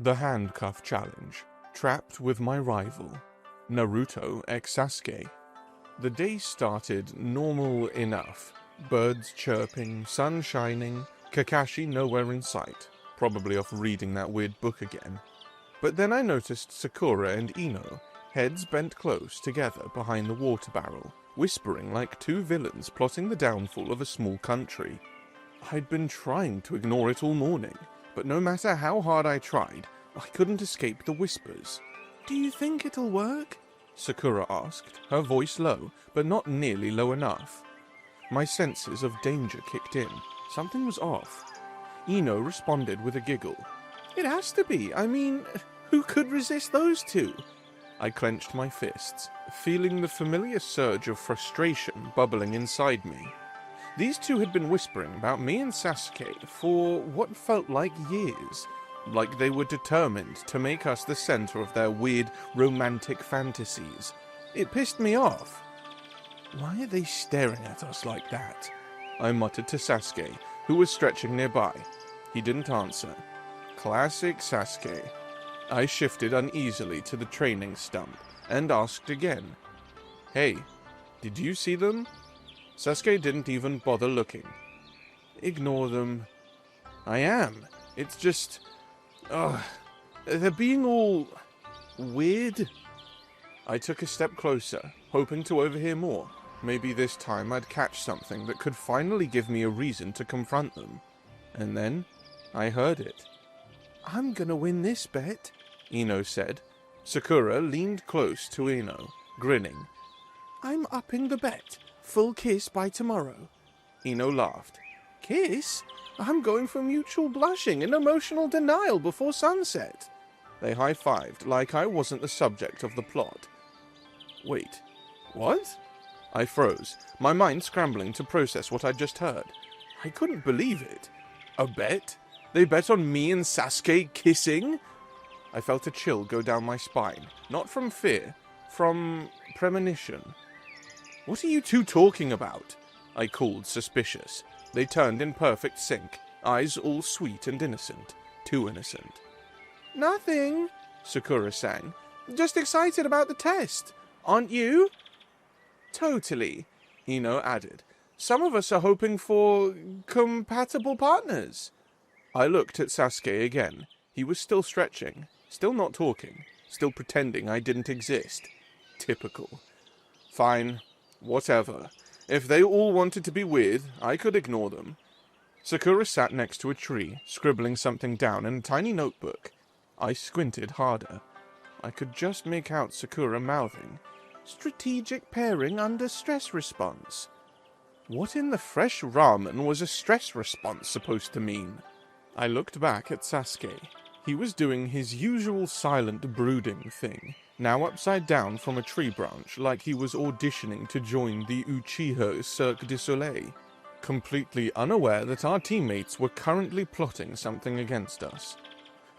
The Handcuff Challenge. Trapped with my rival, Naruto X Sasuke. The day started normal enough. Birds chirping, sun shining, Kakashi nowhere in sight, probably off reading that weird book again. But then I noticed Sakura and Ino, heads bent close together behind the water barrel, whispering like two villains plotting the downfall of a small country. I'd been trying to ignore it all morning, but no matter how hard I tried, I couldn't escape the whispers. "Do you think it'll work?" Sakura asked, her voice low, but not nearly low enough. My senses of danger kicked in. Something was off. Ino responded with a giggle. "It has to be. I mean, who could resist those two?" I clenched my fists, feeling the familiar surge of frustration bubbling inside me. These two had been whispering about me and Sasuke for what felt like years, like they were determined to make us the center of their weird romantic fantasies. It pissed me off. "Why are they staring at us like that?" I muttered to Sasuke, who was stretching nearby. He didn't answer. Classic Sasuke. I shifted uneasily to the training stump and asked again. "Hey, did you see them?" Sasuke didn't even bother looking. "Ignore them." "I am. It's just... they're being all... weird." I took a step closer, hoping to overhear more. Maybe this time I'd catch something that could finally give me a reason to confront them. And then I heard it. "I'm gonna win this bet," Ino said. Sakura leaned close to Ino, grinning. "I'm upping the bet. Full kiss by tomorrow." Ino laughed. "Kiss? I'm going for mutual blushing and emotional denial before sunset." They high-fived like I wasn't the subject of the plot. Wait, what? I froze, my mind scrambling to process what I'd just heard. I couldn't believe it. A bet? They bet on me and Sasuke kissing? I felt a chill go down my spine, not from fear, from premonition. "What are you two talking about?" I called, suspicious. They turned in perfect sync, eyes all sweet and innocent. Too innocent. "Nothing," Sakura sang. "Just excited about the test. Aren't you?" "Totally," Ino added. "Some of us are hoping for compatible partners." I looked at Sasuke again. He was still stretching, still not talking, still pretending I didn't exist. Typical. Fine. Whatever. If they all wanted to be weird, I could ignore them. Sakura sat next to a tree, scribbling something down in a tiny notebook. I squinted harder. I could just make out Sakura mouthing, "Strategic pairing under stress response." What in the fresh ramen was a stress response supposed to mean? I looked back at Sasuke. He was doing his usual silent brooding thing, now upside down from a tree branch like he was auditioning to join the Uchiha Cirque du Soleil, completely unaware that our teammates were currently plotting something against us.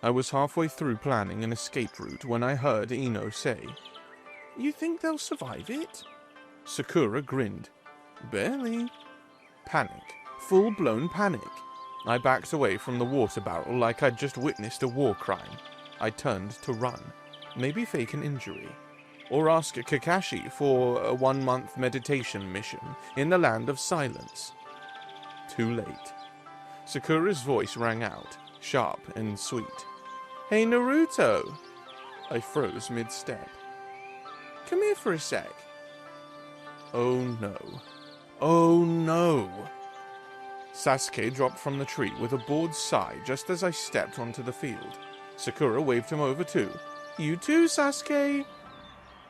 I was halfway through planning an escape route when I heard Ino say, "You think they'll survive it?" Sakura grinned. "Barely." Panic. Full-blown panic. I backed away from the water barrel like I'd just witnessed a war crime. I turned to run. Maybe fake an injury. Or ask Kakashi for a 1-month meditation mission in the land of silence. Too late. Sakura's voice rang out, sharp and sweet. "Hey, Naruto!" I froze mid-step. "Come here for a sec." Oh no. Oh no! Sasuke dropped from the tree with a bored sigh just as I stepped onto the field. Sakura waved him over too. "You too, Sasuke!"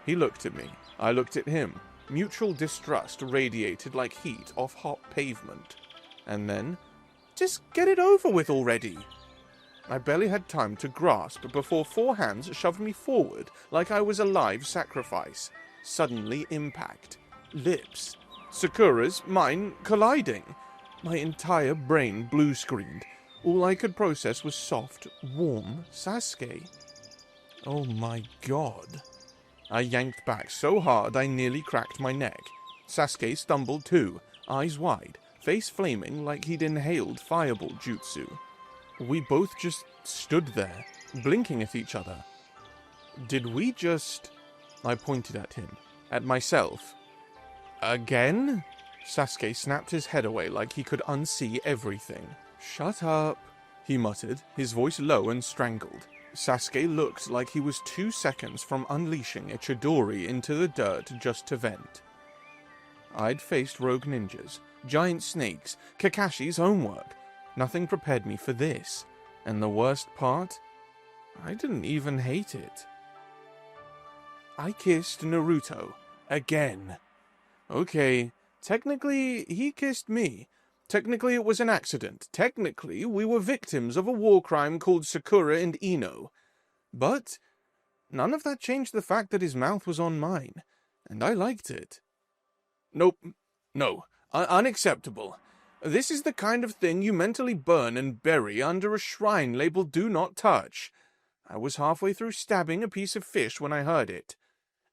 He looked at me. I looked at him. Mutual distrust radiated like heat off hot pavement. And then, "Just get it over with already!" I barely had time to grasp before 4 hands shoved me forward like I was a live sacrifice. Suddenly impact. Lips. Sakura's, mine, colliding. My entire brain blue-screened. All I could process was soft, warm Sasuke. Oh my god. I yanked back so hard I nearly cracked my neck. Sasuke stumbled too, eyes wide, face flaming like he'd inhaled fireball jutsu. We both just stood there, blinking at each other. Did we just... I pointed at him. At myself. Again? Sasuke snapped his head away like he could unsee everything. Shut up, he muttered, his voice low and strangled. Sasuke looked like he was 2 seconds from unleashing a Chidori into the dirt just to vent. I'd faced rogue ninjas, giant snakes, Kakashi's homework. Nothing prepared me for this. And the worst part? I didn't even hate it. I kissed Naruto. Again. Okay, technically, he kissed me. Technically, it was an accident. Technically, we were victims of a war crime called Sakura and Ino. But none of that changed the fact that his mouth was on mine, and I liked it. Nope. No. Unacceptable. This is the kind of thing you mentally burn and bury under a shrine labeled Do Not Touch. I was halfway through stabbing a piece of fish when I heard it.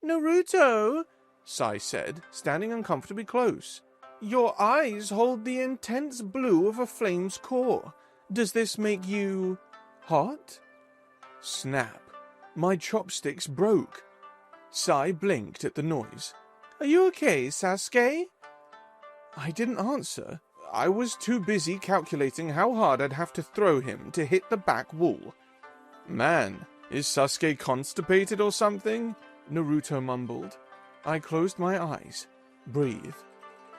Naruto, Sai said, standing uncomfortably close. Your eyes hold the intense blue of a flame's core. Does this make you... hot? Snap. My chopsticks broke. Sai blinked at the noise. Are you okay, Sasuke? I didn't answer. I was too busy calculating how hard I'd have to throw him to hit the back wall. Man, is Sasuke constipated or something? Naruto mumbled. I closed my eyes. Breathe.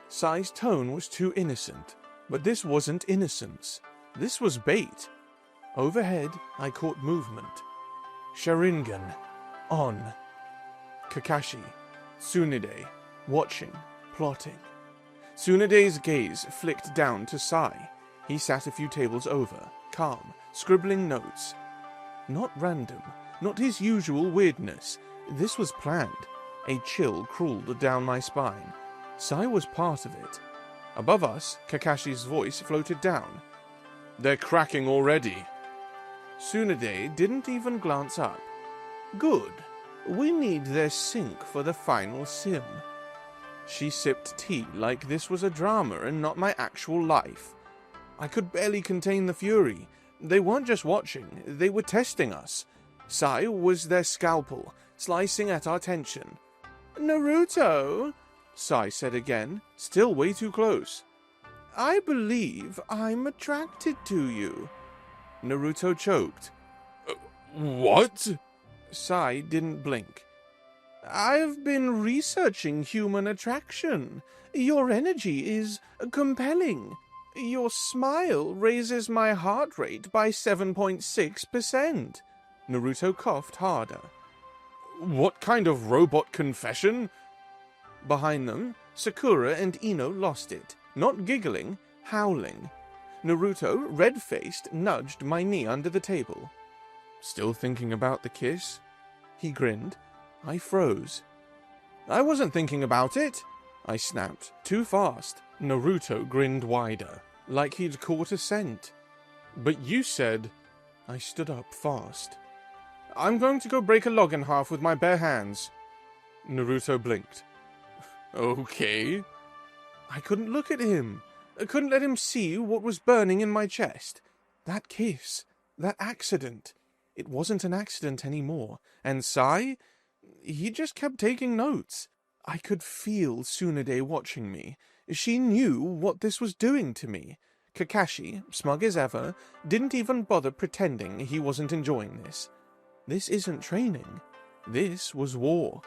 Sai's tone was too innocent, but this wasn't innocence. This was bait. Overhead, I caught movement. Sharingan. On. Kakashi. Tsunade. Watching. Plotting. Tsunade's gaze flicked down to Sai. He sat a few tables over, calm, scribbling notes. Not random, not his usual weirdness. This was planned. A chill crawled down my spine. Sai was part of it. Above us, Kakashi's voice floated down. They're cracking already. Tsunade didn't even glance up. Good. We need their sync for the final sim. She sipped tea like this was a drama and not my actual life. I could barely contain the fury. They weren't just watching, they were testing us. Sai was their scalpel, slicing at our tension. Naruto, Sai said again, still way too close. I believe I'm attracted to you. Naruto choked. What? Sai didn't blink. I've been researching human attraction. Your energy is compelling. Your smile raises my heart rate by 7.6%. Naruto coughed harder. What kind of robot confession? Behind them, Sakura and Ino lost it, not giggling, howling. Naruto, red-faced, nudged my knee under the table. Still thinking about the kiss? He grinned. I froze. I wasn't thinking about it, I snapped, too fast. Naruto grinned wider, like he'd caught a scent. But you said... I stood up fast. I'm going to go break a log in half with my bare hands. Naruto blinked. Okay. I couldn't look at him. I couldn't let him see what was burning in my chest. That kiss. That accident. It wasn't an accident anymore. And Sai? He just kept taking notes. I could feel Tsunade watching me. She knew what this was doing to me. Kakashi, smug as ever, didn't even bother pretending he wasn't enjoying this. This isn't training. This was war.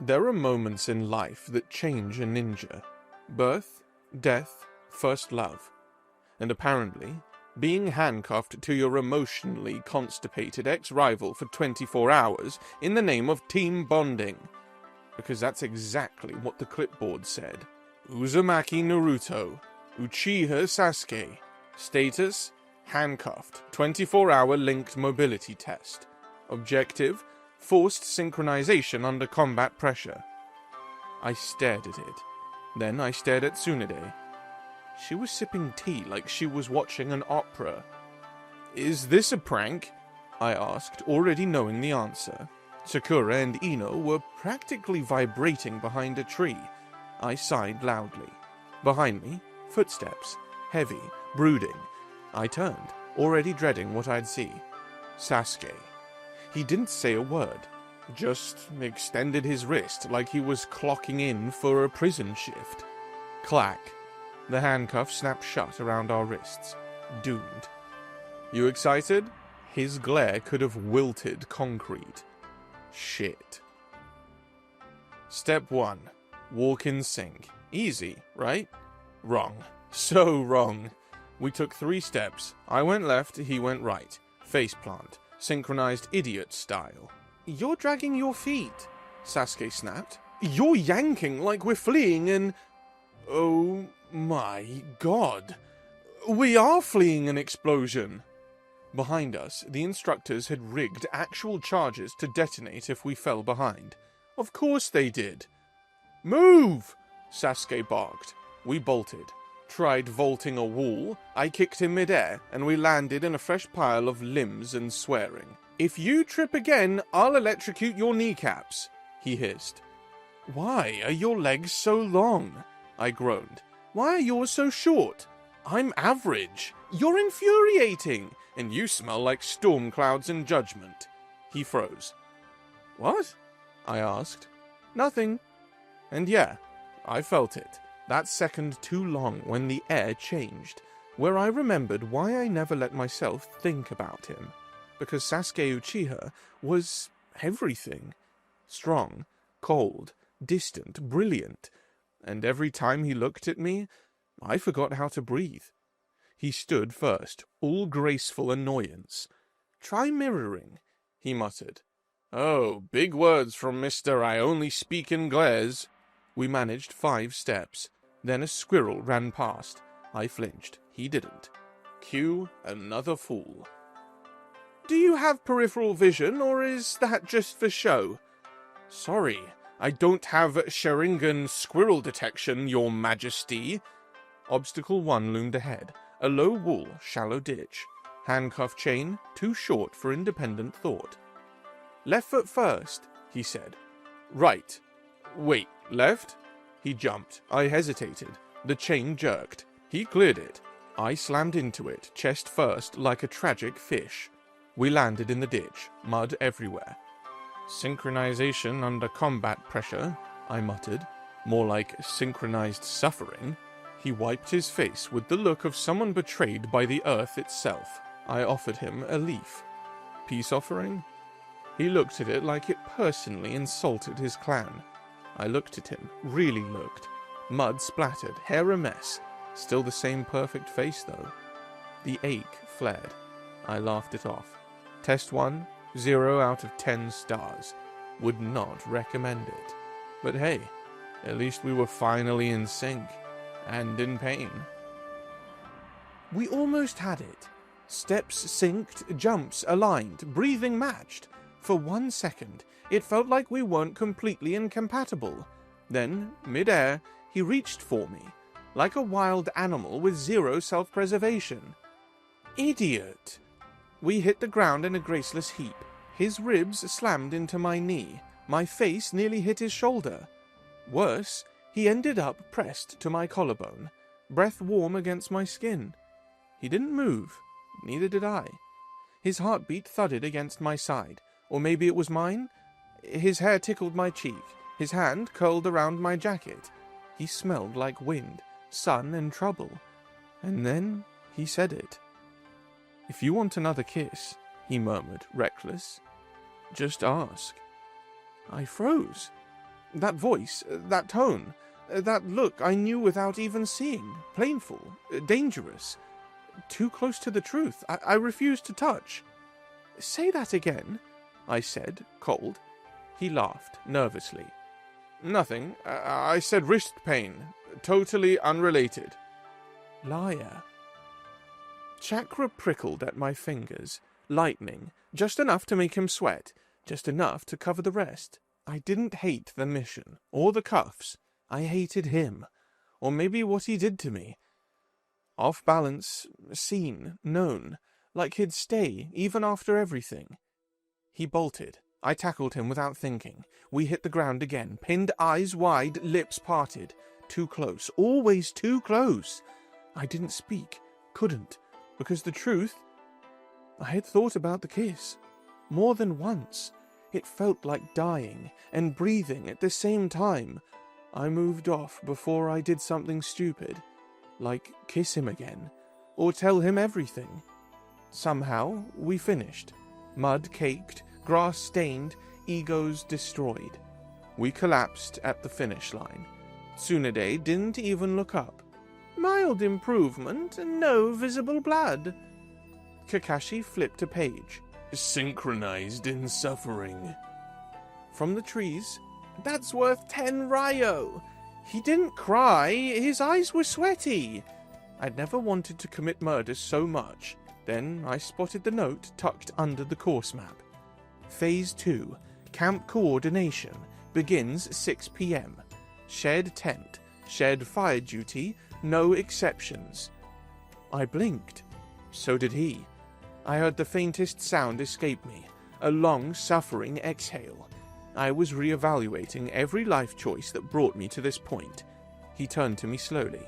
There are moments in life that change a ninja. Birth, death, first love. And apparently, being handcuffed to your emotionally constipated ex-rival for 24 hours in the name of team bonding. Because that's exactly what the clipboard said. Uzumaki Naruto, Uchiha Sasuke. Status, handcuffed, 24-hour linked mobility test. Objective, forced synchronization under combat pressure. I stared at it. Then I stared at Tsunade. She was sipping tea like she was watching an opera. Is this a prank? I asked, already knowing the answer. Sakura and Ino were practically vibrating behind a tree. I sighed loudly. Behind me, footsteps. Heavy, brooding. I turned, already dreading what I'd see. Sasuke. He didn't say a word, just extended his wrist like he was clocking in for a prison shift. Clack. The handcuff snapped shut around our wrists. Doomed. You excited? His glare could have wilted concrete. Shit. Step 1. Walk in sync. Easy, right? Wrong. So wrong. We took 3 steps. I went left, he went right. Faceplant. Synchronized idiot style. You're dragging your feet, Sasuke snapped. You're yanking like we're fleeing and... Oh my god. We are fleeing an explosion. Behind us, the instructors had rigged actual charges to detonate if we fell behind. Of course they did. Move! Sasuke barked. We bolted. Tried vaulting a wall. I kicked him midair, and we landed in a fresh pile of limbs and swearing. If you trip again, I'll electrocute your kneecaps, he hissed. Why are your legs so long? I groaned. Why are yours so short? I'm average. You're infuriating, and you smell like storm clouds and judgment. He froze. What? I asked. Nothing. And yeah, I felt it. That second too long when the air changed, where I remembered why I never let myself think about him. Because Sasuke Uchiha was everything. Strong, cold, distant, brilliant. And every time he looked at me, I forgot how to breathe. He stood first, all graceful annoyance. Try mirroring, he muttered. Oh, big words from Mr. I only speak in glares. We managed 5 steps. Then a squirrel ran past. I flinched. He didn't. Cue another fool. Do you have peripheral vision, or is that just for show? Sorry, I don't have Sharingan squirrel detection, your majesty. Obstacle 1 loomed ahead. A low wall, shallow ditch. Handcuff chain, too short for independent thought. Left foot first, he said. Right. Wait, left? He jumped. I hesitated. The chain jerked. He cleared it. I slammed into it, chest first, like a tragic fish. We landed in the ditch, mud everywhere. Synchronization under combat pressure, I muttered. More like synchronized suffering. He wiped his face with the look of someone betrayed by the earth itself. I offered him a leaf. Peace offering? He looked at it like it personally insulted his clan. I looked at him, really looked. Mud splattered, hair a mess. Still the same perfect face, though. The ache fled. I laughed it off. Test 1, 0 out of 10 stars. Would not recommend it. But hey, at least we were finally in sync. And in pain. We almost had it. Steps synced, jumps aligned, breathing matched. For 1 second, it felt like we weren't completely incompatible. Then, mid-air, he reached for me, like a wild animal with 0 self-preservation. Idiot! We hit the ground in a graceless heap. His ribs slammed into my knee. My face nearly hit his shoulder. Worse, he ended up pressed to my collarbone, breath warm against my skin. He didn't move, neither did I. His heartbeat thudded against my side, or maybe it was mine. His hair tickled my cheek, his hand curled around my jacket. He smelled like wind, sun, and trouble. And then he said it. If you want another kiss, he murmured, reckless, just ask. I froze. That voice, that tone, that look I knew without even seeing. Painful, dangerous, too close to the truth. I refused to touch. Say that again, I said, cold. He laughed, nervously. Nothing. I said wrist pain. Totally unrelated. Liar. Chakra prickled at my fingers. Lightning. Just enough to make him sweat. Just enough to cover the rest. I didn't hate the mission, or the cuffs. I hated him. Or maybe what he did to me. Off balance, seen, known. Like he'd stay, even after everything. He bolted. I tackled him without thinking. We hit the ground again, pinned eyes wide, lips parted. Too close, always too close. I didn't speak, couldn't, because the truth, I had thought about the kiss. More than once. It felt like dying and breathing at the same time. I moved off before I did something stupid, like kiss him again, or tell him everything. Somehow, we finished. Mud caked, grass stained, egos destroyed. We collapsed at the finish line. Tsunade didn't even look up. Mild improvement, no visible blood. Kakashi flipped a page. Synchronized in suffering. From the trees, that's worth 10 Ryo. He didn't cry, his eyes were sweaty. I'd never wanted to commit murder so much. Then I spotted the note tucked under the course map. Phase 2, Camp Coordination, begins 6 p.m. Shared tent, shared fire duty, no exceptions. I blinked. So did he. I heard the faintest sound escape me, a long, suffering exhale. I was reevaluating every life choice that brought me to this point. He turned to me slowly.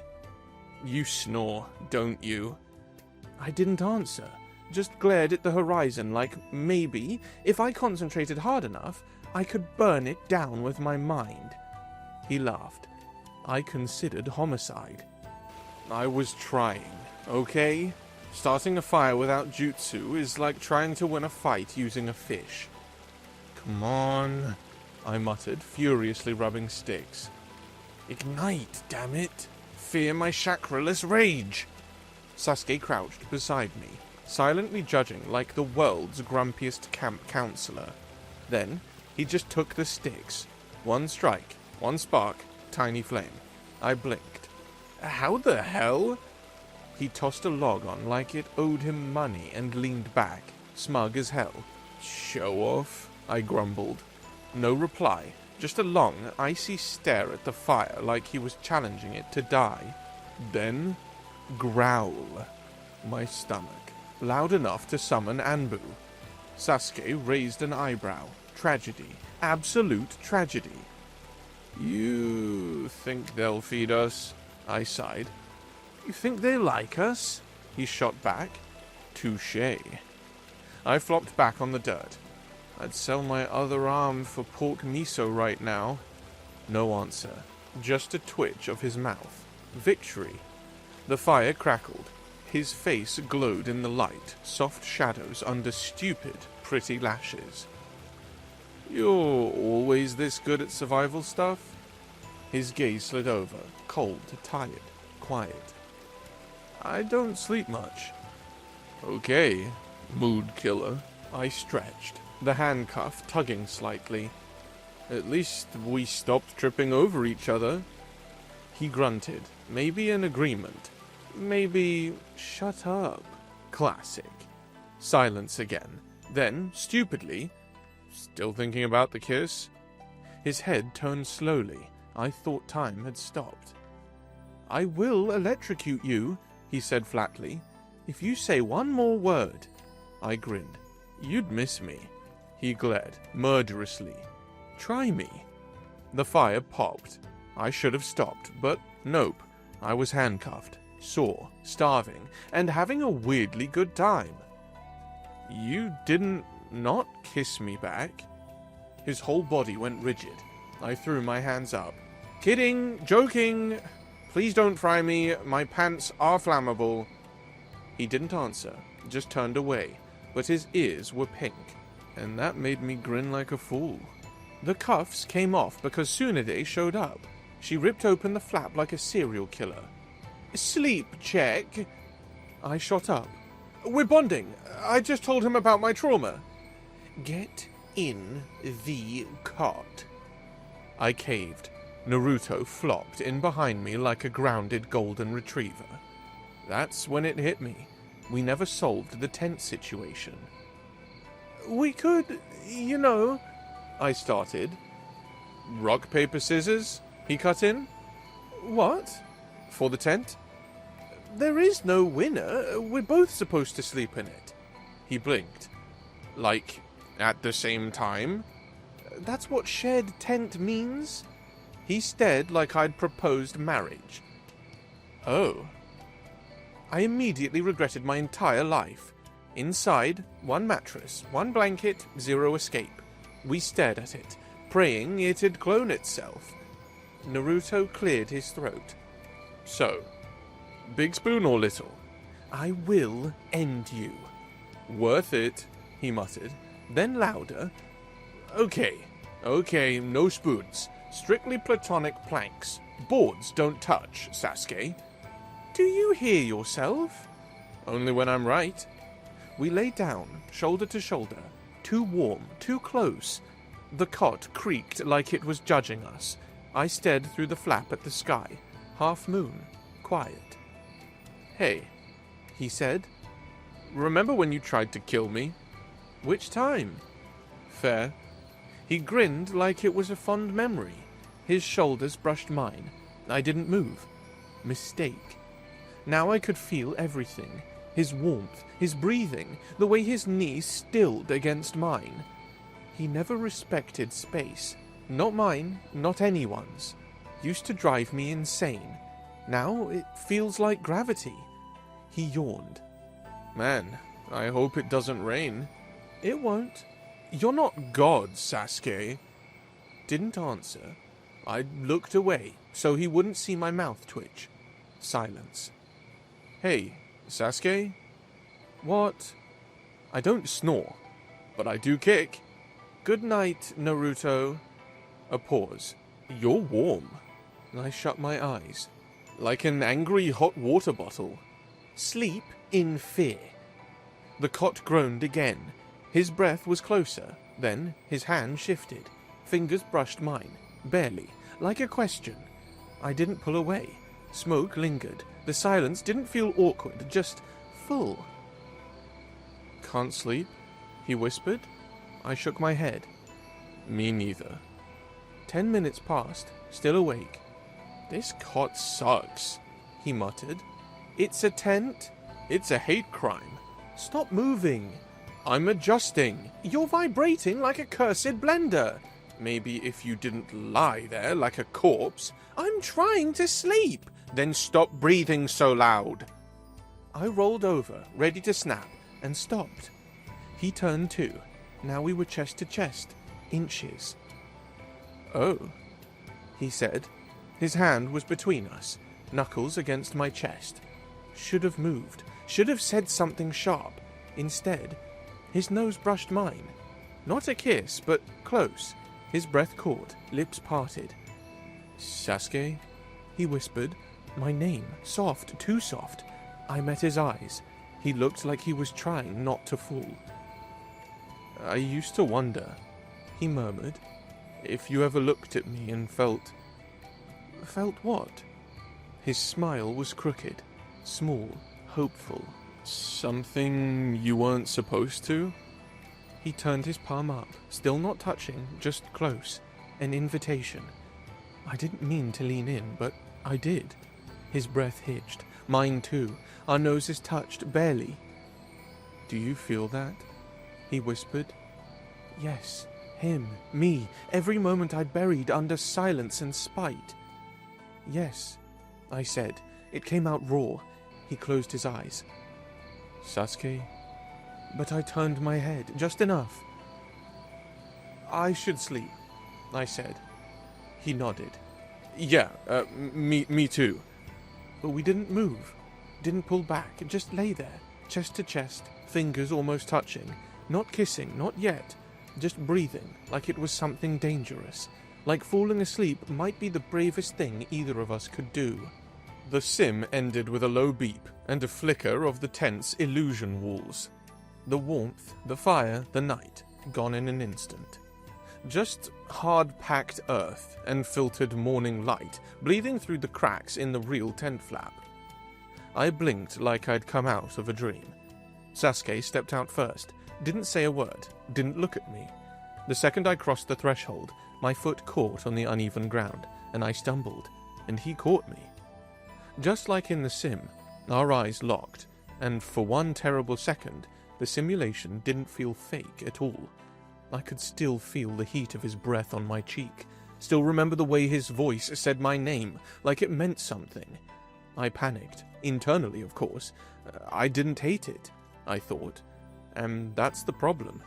You snore, don't you? I didn't answer, just glared at the horizon like maybe, if I concentrated hard enough, I could burn it down with my mind. He laughed. I considered homicide. I was trying, okay? Starting a fire without jutsu is like trying to win a fight using a fish. Come on, I muttered, furiously rubbing sticks. Ignite, damn it! Fear my chakraless rage! Sasuke crouched beside me, silently judging like the world's grumpiest camp counselor. Then, he just took the sticks. One strike, one spark, tiny flame. I blinked. How the hell? He tossed a log on like it owed him money and leaned back, smug as hell. Show off, I grumbled. No reply, just a long, icy stare at the fire like he was challenging it to die. Then, growl. My stomach, loud enough to summon Anbu. Sasuke raised an eyebrow. Tragedy. Absolute tragedy. You think they'll feed us? I sighed. You think they like us? He shot back. Touché. I flopped back on the dirt. I'd sell my other arm for pork miso right now. No answer. Just a twitch of his mouth. Victory. The fire crackled. His face glowed in the light, soft shadows under stupid, pretty lashes. You're always this good at survival stuff? His gaze slid over, cold, tired, quiet. I don't sleep much. Okay, mood killer. I stretched, the handcuff tugging slightly. At least we stopped tripping over each other. He grunted, maybe in agreement. Maybe, shut up. Classic. Silence again. Then, stupidly, still thinking about the kiss? His head turned slowly. I thought time had stopped. I will electrocute you, he said flatly. If you say one more word. I grinned. You'd miss me. He glared, murderously. Try me. The fire popped. I should have stopped, but nope. I was handcuffed, sore, starving, and having a weirdly good time. You didn't not kiss me back? His whole body went rigid. I threw my hands up. Kidding, joking. Please don't fry me. My pants are flammable. He didn't answer, just turned away, but his ears were pink, and that made me grin like a fool. The cuffs came off because Tsunade showed up. She ripped open the flap like a serial killer. Sleep check. I shot up. We're bonding. I just told him about my trauma. Get in the cot. I caved. Naruto flopped in behind me like a grounded golden retriever. That's when it hit me. We never solved the tent situation. We could, I started. Rock, paper, scissors? He cut in. What? For the tent? There is no winner. We're both supposed to sleep in it. He blinked. Like, at the same time? That's what shared tent means? He stared like I'd proposed marriage. Oh. I immediately regretted my entire life. Inside, one mattress, one blanket, zero escape. We stared at it, praying it'd clone itself. Naruto cleared his throat. So, big spoon or little? I will end you. Worth it, he muttered, then louder. Okay, no spoons. Strictly platonic planks. Boards don't touch, Sasuke. Do you hear yourself? Only when I'm right. We lay down, shoulder to shoulder. Too warm, too close. The cot creaked like it was judging us. I stared through the flap at the sky. Half moon. Quiet. Hey, he said. Remember when you tried to kill me? Which time? Fair. He grinned like it was a fond memory. His shoulders brushed mine. I didn't move. Mistake. Now I could feel everything. His warmth, his breathing, the way his knees stilled against mine. He never respected space. Not mine, not anyone's. Used to drive me insane. Now it feels like gravity. He yawned. Man, I hope it doesn't rain. It won't. You're not God, Sasuke. Didn't answer. I looked away, so he wouldn't see my mouth twitch. Silence. Hey, Sasuke? What? I don't snore, but I do kick. Good night, Naruto. A pause. You're warm. I shut my eyes. Like an angry hot water bottle. Sleep in fear. The cot groaned again. His breath was closer. Then his hand shifted. Fingers brushed mine. Barely. Like a question. I didn't pull away. Smoke lingered. The silence didn't feel awkward, just full. Can't sleep? He whispered. I shook my head. Me neither. 10 minutes passed, still awake. This cot sucks, he muttered. It's a tent? It's a hate crime. Stop moving. I'm adjusting. You're vibrating like a cursed blender. Maybe if you didn't lie there like a corpse. I'm trying to sleep. Then stop breathing so loud. I rolled over, ready to snap, and stopped. He turned too. Now we were chest to chest, inches. Oh, he said. His hand was between us, knuckles against my chest. Should have moved, should have said something sharp. Instead, his nose brushed mine. Not a kiss, but close. His breath caught, lips parted. Sasuke, he whispered. My name, soft, too soft. I met his eyes. He looked like he was trying not to fall. I used to wonder, he murmured, if you ever looked at me and felt... Felt what? His smile was crooked, small, hopeful. Something you weren't supposed to? He turned his palm up, still not touching, just close. An invitation. I didn't mean to lean in, but I did. His breath hitched. Mine too. Our noses touched, barely. Do you feel that? He whispered. Yes, him, me, every moment I buried under silence and spite. Yes, I said. It came out raw. He closed his eyes. Sasuke? But I turned my head, just enough. I should sleep, I said. He nodded. Yeah, me too. But we didn't move, didn't pull back, just lay there, chest to chest, fingers almost touching, not kissing, not yet, just breathing like it was something dangerous, like falling asleep might be the bravest thing either of us could do. The sim ended with a low beep and a flicker of the tent's illusion walls. The warmth, the fire, the night, gone in an instant. Just hard-packed earth and filtered morning light bleeding through the cracks in the real tent flap. I blinked like I'd come out of a dream. Sasuke stepped out first, didn't say a word, didn't look at me. The second I crossed the threshold, my foot caught on the uneven ground, and I stumbled, and he caught me. Just like in the sim, our eyes locked, and for one terrible second, the simulation didn't feel fake at all. I could still feel the heat of his breath on my cheek, still remember the way his voice said my name, like it meant something. I panicked, internally of course. I didn't hate it, I thought. And that's the problem.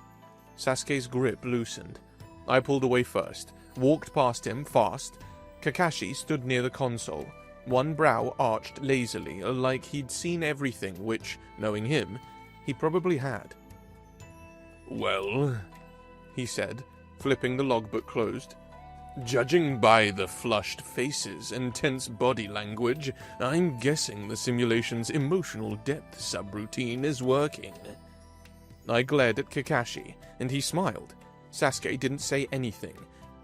Sasuke's grip loosened. I pulled away first, walked past him fast. Kakashi stood near the console, one brow arched lazily, like he'd seen everything, which, knowing him, he probably had. "Well," he said, flipping the logbook closed. "Judging by the flushed faces and tense body language, I'm guessing the simulation's emotional depth subroutine is working." I glared at Kakashi, and he smiled. Sasuke didn't say anything.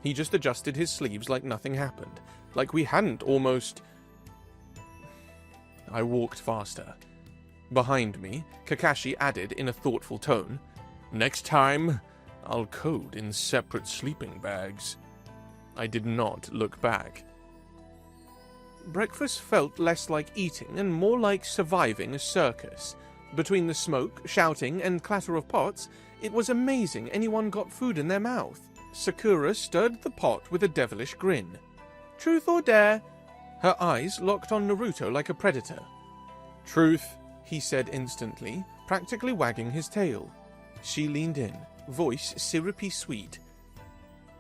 He just adjusted his sleeves like nothing happened, like we hadn't almost... I walked faster. Behind me, Kakashi added in a thoughtful tone, "Next time, I'll code in separate sleeping bags." I did not look back. Breakfast felt less like eating and more like surviving a circus. Between the smoke, shouting, and clatter of pots, it was amazing anyone got food in their mouth. Sakura stirred the pot with a devilish grin. "Truth or dare?" Her eyes locked on Naruto like a predator. "Truth," he said instantly, practically wagging his tail. She leaned in, voice syrupy sweet.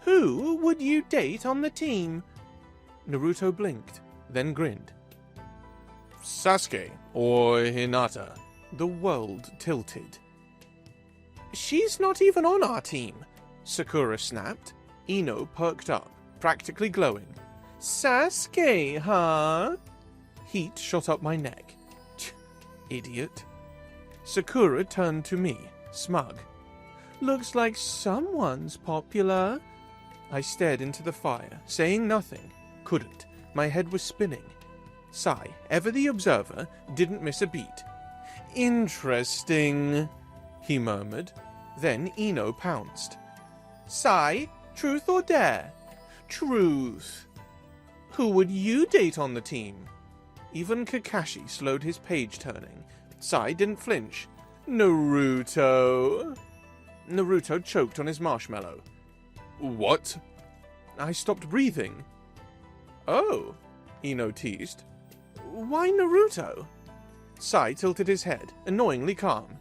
"Who would you date on the team?" Naruto blinked, then grinned. "Sasuke or Hinata." The world tilted. "She's not even on our team," Sakura snapped. Ino perked up, practically glowing. "Sasuke, huh?" Heat shot up my neck. Idiot. Sakura turned to me, smug. "Looks like someone's popular." I stared into the fire, saying nothing. Couldn't. My head was spinning. Sai, ever the observer, didn't miss a beat. "Interesting," he murmured. Then Ino pounced. "Sai, truth or dare?" "Truth." "Who would you date on the team?" Even Kakashi slowed his page turning. Sai didn't flinch. "Naruto." Naruto choked on his marshmallow. "What?" I stopped breathing. "Oh," Ino teased. "Why Naruto?" Sai tilted his head, annoyingly calm.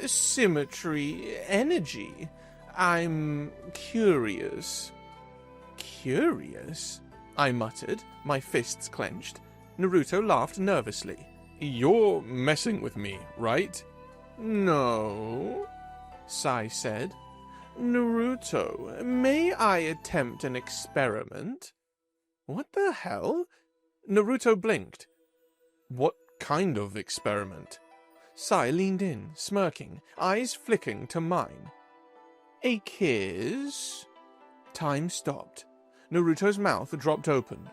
"Symmetry, energy. I'm curious." "Curious?" I muttered, my fists clenched. Naruto laughed nervously. "You're messing with me, right?" "No," Sai said. "Naruto, may I attempt an experiment?" "What the hell?" Naruto blinked. "What kind of experiment?" Sai leaned in, smirking, eyes flicking to mine. "A kiss?" Time stopped. Naruto's mouth dropped open.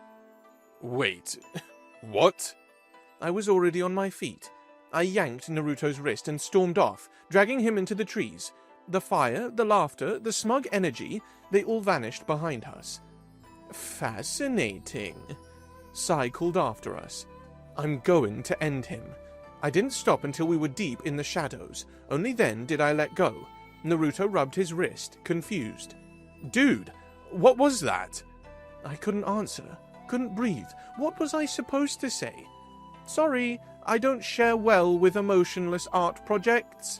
"Wait, what?" I was already on my feet. I yanked Naruto's wrist and stormed off, dragging him into the trees. The fire, the laughter, the smug energy, they all vanished behind us. "Fascinating," Sai called after us. "I'm going to end him." I didn't stop until we were deep in the shadows. Only then did I let go. Naruto rubbed his wrist, confused. "Dude, what was that?" I couldn't answer, couldn't breathe. What was I supposed to say? "Sorry, I don't share well with emotionless art projects."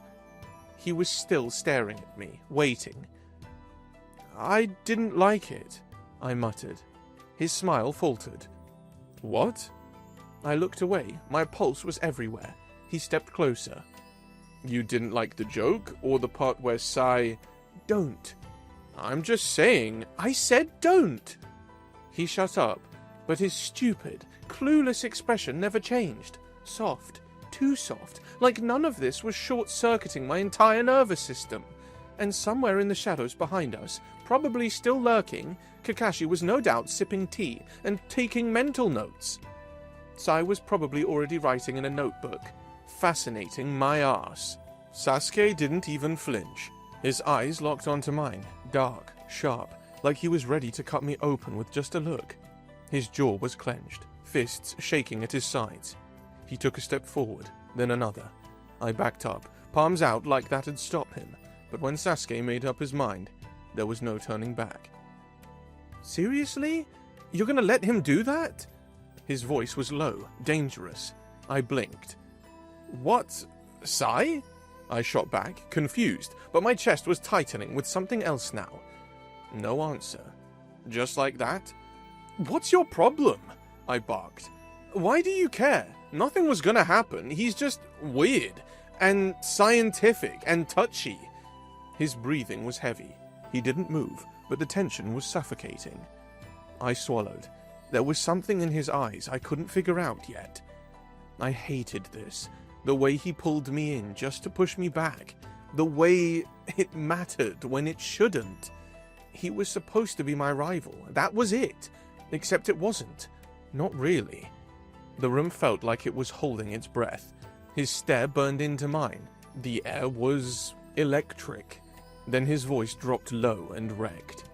He was still staring at me, waiting. "I didn't like it," I muttered. His smile faltered. "What?" I looked away. My pulse was everywhere. He stepped closer. "You didn't like the joke, or the part where Sai..." "Don't." "I'm just saying." "I said don't." He shut up, but his stupid, clueless expression never changed. Soft, too soft, like none of this was short-circuiting my entire nervous system. And somewhere in the shadows behind us, probably still lurking, Kakashi was no doubt sipping tea and taking mental notes. Sai was probably already writing in a notebook. Fascinating my arse. Sasuke didn't even flinch. His eyes locked onto mine, dark, sharp, like he was ready to cut me open with just a look. His jaw was clenched, fists shaking at his sides. He took a step forward, then another. I backed up, palms out like that had stopped him, but when Sasuke made up his mind, there was no turning back. "Seriously? You're gonna let him do that?" His voice was low, dangerous. I blinked. "What? Sai?" I shot back, confused, but my chest was tightening with something else now. No answer. Just like that? What's your problem? I barked. Why do you care? Nothing was gonna happen. He's just weird, and scientific, and touchy. His breathing was heavy. He didn't move, but the tension was suffocating. I swallowed. There was something in his eyes I couldn't figure out yet. I hated this. The way he pulled me in just to push me back. The way it mattered when it shouldn't. He was supposed to be my rival. That was it. Except it wasn't. Not really. The room felt like it was holding its breath. His stare burned into mine. The air was electric. Then his voice dropped low and wrecked.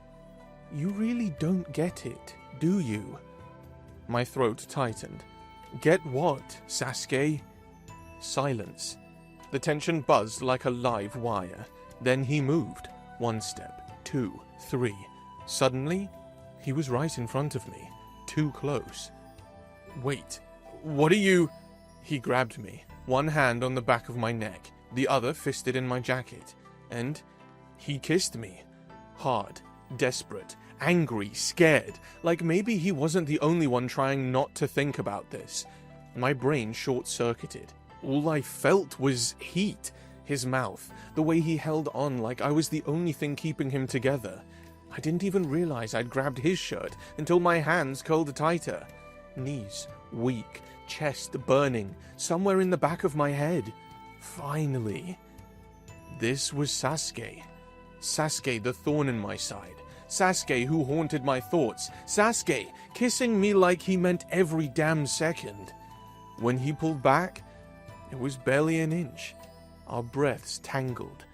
You really don't get it, do you? My throat tightened. Get what, Sasuke? Silence. The tension buzzed like a live wire. Then he moved. 1 step, 2, 3. Suddenly, he was right in front of me. Too close. Wait, what are you... He grabbed me, one hand on the back of my neck, the other fisted in my jacket, and he kissed me. Hard, desperate, angry, scared, like maybe he wasn't the only one trying not to think about this. My brain short-circuited. All I felt was heat. His mouth, the way he held on like I was the only thing keeping him together. I didn't even realize I'd grabbed his shirt until my hands curled tighter. Knees weak, chest burning, somewhere in the back of my head. Finally. This was Sasuke. Sasuke, the thorn in my side. Sasuke, who haunted my thoughts. Sasuke, kissing me like he meant every damn second. When he pulled back, it was barely an inch. Our breaths tangled.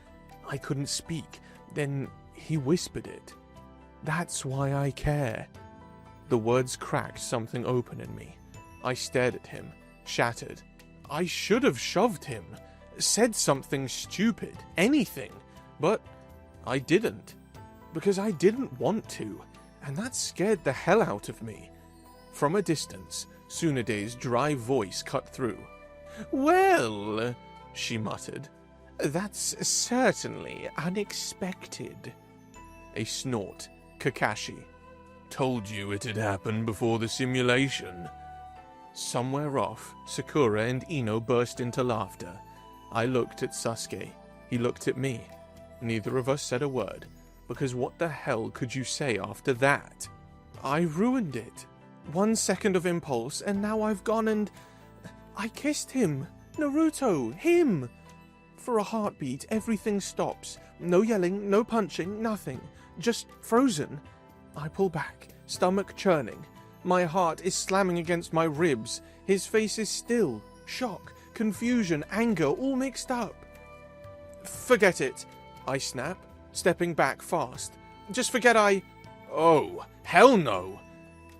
I couldn't speak. Then he whispered it. That's why I care. The words cracked something open in me. I stared at him, shattered. I should have shoved him, said something stupid, anything, but I didn't. Because I didn't want to, and that scared the hell out of me. From a distance, Tsunade's dry voice cut through. Well, she muttered, that's certainly unexpected. A snort. Kakashi. Told you it'd happen before the simulation. Somewhere off, Sakura and Ino burst into laughter. I looked at Sasuke. He looked at me. Neither of us said a word, because what the hell could you say after that? I ruined it. 1 second of impulse, and now I've gone and... I kissed him. Naruto, him. For a heartbeat, everything stops. No yelling, no punching, nothing. Just frozen. I pull back, stomach churning. My heart is slamming against my ribs. His face is still. Shock, confusion, anger, all mixed up. Forget it, I snap, stepping back fast. Just forget I... Oh, hell no.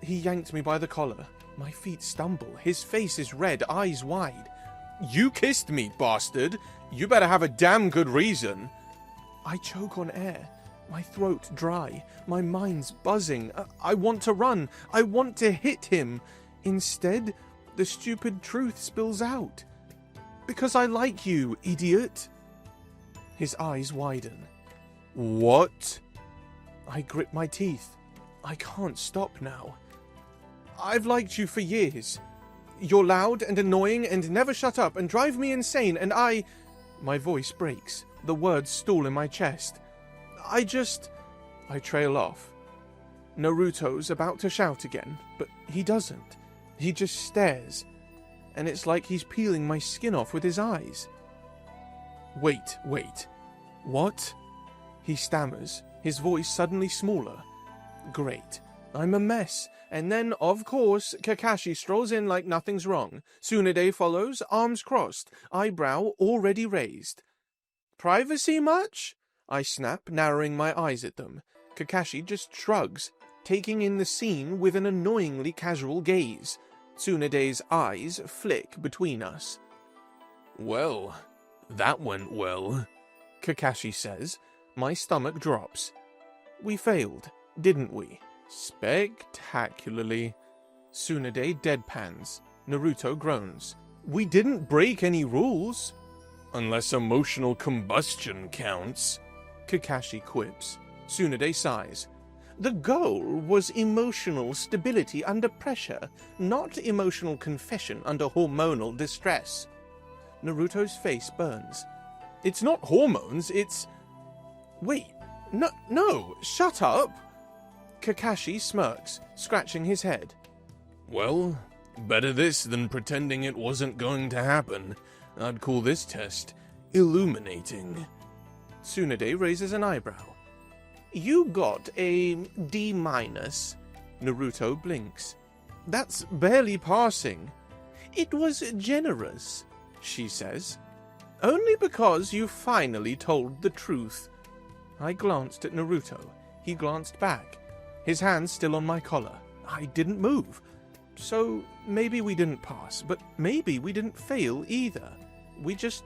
He yanked me by the collar. My feet stumble. His face is red, eyes wide. You kissed me, bastard. You better have a damn good reason. I choke on air. My throat dry. My mind's buzzing. I want to run. I want to hit him. Instead, the stupid truth spills out. Because I like you, idiot. His eyes widen. What? I grip my teeth. I can't stop now. I've liked you for years. You're loud and annoying and never shut up and drive me insane and I... My voice breaks. The words stall in my chest. I trail off. Naruto's about to shout again, but he doesn't. He just stares. And it's like he's peeling my skin off with his eyes. Wait. What? He stammers, his voice suddenly smaller. Great. I'm a mess. And then, of course, Kakashi strolls in like nothing's wrong. Tsunade follows, arms crossed, eyebrow already raised. Privacy much? I snap, narrowing my eyes at them. Kakashi just shrugs, taking in the scene with an annoyingly casual gaze. Tsunade's eyes flick between us. Well, that went well, Kakashi says. My stomach drops. We failed, didn't we? Spectacularly. Tsunade deadpans. Naruto groans. We didn't break any rules. Unless emotional combustion counts, Kakashi quips. Tsunade sighs. The goal was emotional stability under pressure, not emotional confession under hormonal distress. Naruto's face burns. It's not hormones, it's... Wait, no, shut up! Kakashi smirks, scratching his head. Well, better this than pretending it wasn't going to happen. I'd call this test illuminating. Tsunade raises an eyebrow. You got a D-. Naruto blinks. That's barely passing. It was generous, she says. Only because you finally told the truth. I glanced at Naruto. He glanced back. His hands still on my collar. I didn't move. So maybe we didn't pass, but maybe we didn't fail either. We just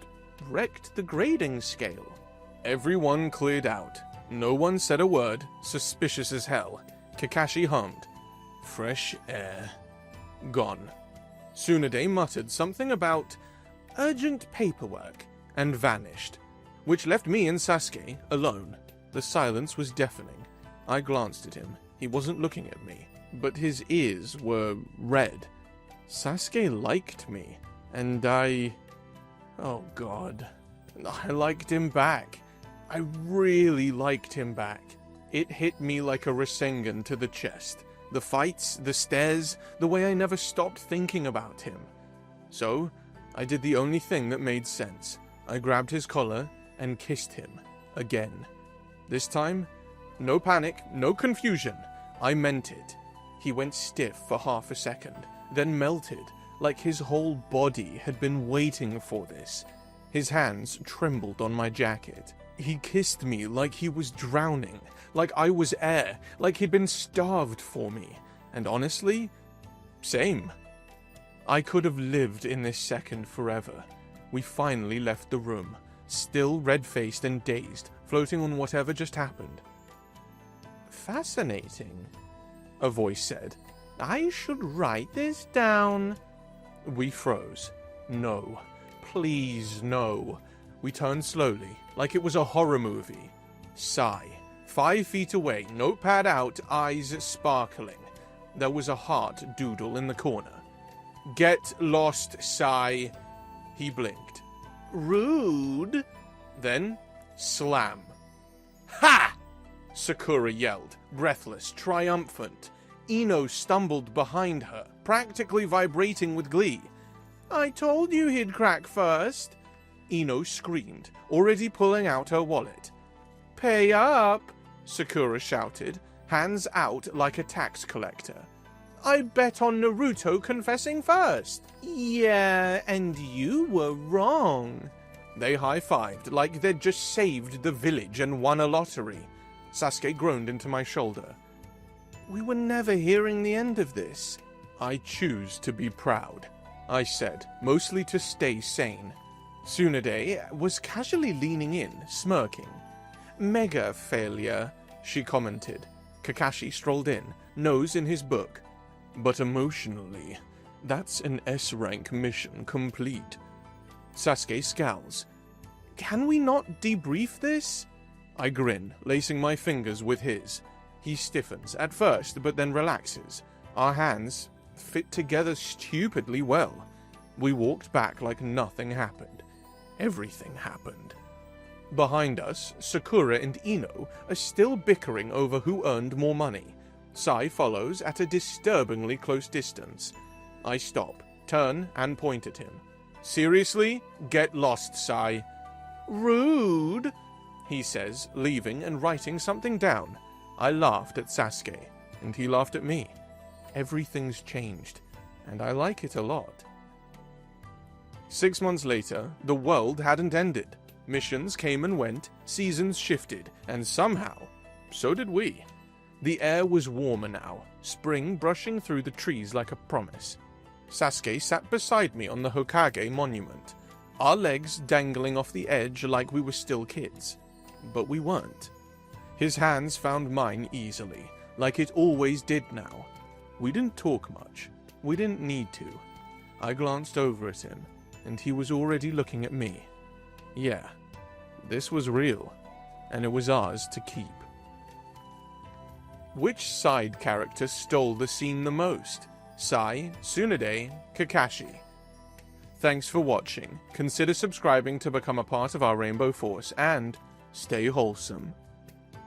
wrecked the grading scale. Everyone cleared out. No one said a word, suspicious as hell. Kakashi hummed. Fresh air. Gone. Tsunade muttered something about urgent paperwork and vanished, which left me and Sasuke alone. The silence was deafening. I glanced at him. He wasn't looking at me, but his ears were red. Sasuke liked me, and oh God, I liked him back. I really liked him back. It hit me like a Rasengan to the chest. The fights, the stares, the way I never stopped thinking about him. So, I did the only thing that made sense. I grabbed his collar and kissed him. Again. This time, no panic, no confusion. I meant it. He went stiff for half a second, then melted, like his whole body had been waiting for this. His hands trembled on my jacket. He kissed me like he was drowning, like I was air, like he'd been starved for me. And honestly, same. I could have lived in this second forever. We finally left the room, still red-faced and dazed, floating on whatever just happened. Fascinating, a voice said. I should write this down. We froze. No. Please, no. We turned slowly, like it was a horror movie. Sigh. 5 feet away, notepad out, eyes sparkling. There was a heart doodle in the corner. Get lost, Sigh. He blinked. Rude. Then, slam. Ha! Sakura yelled, breathless, triumphant. Ino stumbled behind her, practically vibrating with glee. I told you he'd crack first. Ino screamed, already pulling out her wallet. Pay up, Sakura shouted, hands out like a tax collector. I bet on Naruto confessing first. Yeah, and you were wrong. They high-fived like they'd just saved the village and won a lottery. Sasuke groaned into my shoulder. We were never hearing the end of this. I choose to be proud, I said, mostly to stay sane. Tsunade was casually leaning in, smirking. Mega failure, she commented. Kakashi strolled in, nose in his book. But emotionally, that's an S-rank mission complete. Sasuke scowls. Can we not debrief this? I grin, lacing my fingers with his. He stiffens, at first, but then relaxes. Our hands fit together stupidly well. We walked back like nothing happened. Everything happened. Behind us, Sakura and Ino are still bickering over who earned more money. Sai follows at a disturbingly close distance. I stop, turn, and point at him. Seriously? Get lost, Sai. Rude, he says, leaving and writing something down. I laughed at Sasuke, and he laughed at me. Everything's changed, and I like it a lot. 6 months later, the world hadn't ended. Missions came and went, seasons shifted, and somehow, so did we. The air was warmer now, spring brushing through the trees like a promise. Sasuke sat beside me on the Hokage monument, our legs dangling off the edge like we were still kids. But we weren't. His hands found mine easily, like it always did now. We didn't talk much. We didn't need to. I glanced over at him, and he was already looking at me. Yeah, this was real, and it was ours to keep. Which side character stole the scene the most? Sai, Tsunade, Kakashi? Thanks for watching. Consider subscribing to become a part of our Rainbow Force, and stay wholesome.